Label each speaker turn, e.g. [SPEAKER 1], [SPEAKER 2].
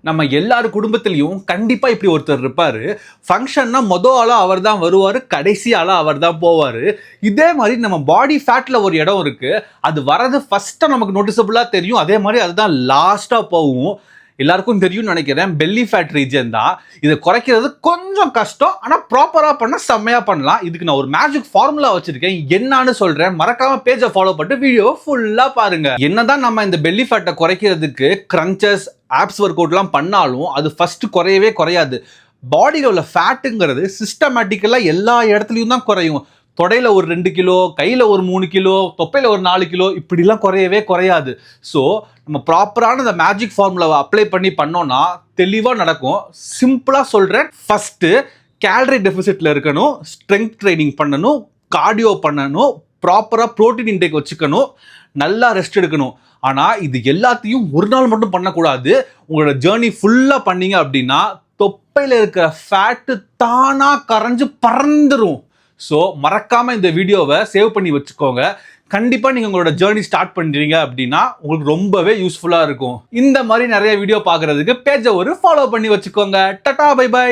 [SPEAKER 1] நம்ம எல்லார் குடும்பத்திலையும் கண்டிப்பா இப்படி ஒருத்தர் இருப்பாரு. ஃபங்க்ஷன்னா ஆளா அவர் தான் வருவாரு, கடைசி ஆளா அவர் தான் போவாரு. இதே மாதிரி நம்ம பாடி ஃபேட்ல ஒரு இடம் இருக்கு. அது வரது ஃபர்ஸ்டா நமக்கு நோட்டிசபிளா தெரியும். அதே மாதிரி அதுதான் லாஸ்டா போகும். எல்லாருக்கும் தெரியும்னு நினைக்கிறேன். பெல்லி ஃபேட் ரீஜன் தான். இதை குறைக்கிறது கொஞ்சம் கஷ்டம். ஆனா ப்ராப்பரா பண்ணா செம்மையா பண்ணலாம். இதுக்கு நான் ஒரு மேஜிக் ஃபார்முலா வச்சிருக்கேன். என்னன்னு சொல்றேன். மறக்காம பேஜை ஃபாலோ பண்ணிட்டு வீடியோ ஃபுல்லா பாருங்க. என்னதான் நம்ம இந்த பெல்லி ஃபேட்டை குறைக்கிறதுக்கு கிரன்ச்சஸ், ஆப்ஸ் ஒர்க் அவுட்லாம் பண்ணாலும் அது ஃபர்ஸ்ட் குறையவே குறையாது. பாடியில் உள்ள ஃபேட்டுங்கிறது சிஸ்டமேட்டிக்கலா எல்லா இடத்துலையும் தான் குறையும். தொடையில ஒரு 2 கிலோ, கையில ஒரு 3 கிலோ, தொப்பையில ஒரு 4 கிலோ, இப்படிலாம் குறையவே குறையாது. ஸோ நம்ம ப்ராப்பரான இந்த மேஜிக் ஃபார்முலாவை அப்ளை பண்ணோம்னா தெளிவாக நடக்கும். சிம்பிளாக சொல்கிறேன். ஃபர்ஸ்ட்டு கேலரி டெபிசிட்ல இருக்கணும், ஸ்ட்ரென்த் ட்ரைனிங் பண்ணணும், கார்டியோ பண்ணணும், ப்ராப்பராக ப்ரோட்டீன் இன்டேக் வச்சுக்கணும், நல்லா ரெஸ்ட் எடுக்கணும். ஆனால் இது எல்லாத்தையும் ஒரு நாள் மட்டும் பண்ணக்கூடாது. உங்களோட ஜேர்னி ஃபுல்லாக பண்ணீங்க அப்படின்னா தொப்பையில் இருக்கிற ஃபேட்டு தானாக கரைஞ்சு பறந்துடும். ஸோ மறக்காம இந்த வீடியோவை சேவ் பண்ணி வச்சுக்கோங்க. கண்டிப்பா நீங்க உங்களோட ஜேர்னி ஸ்டார்ட் பண்றீங்க அப்படின்னா உங்களுக்கு ரொம்பவே யூஸ்ஃபுல்லா இருக்கும். இந்த மாதிரி நிறைய வீடியோ பார்க்கறதுக்கு பேஜை ஒரு ஃபாலோ பண்ணி வச்சுக்கோங்க. Tata bye by.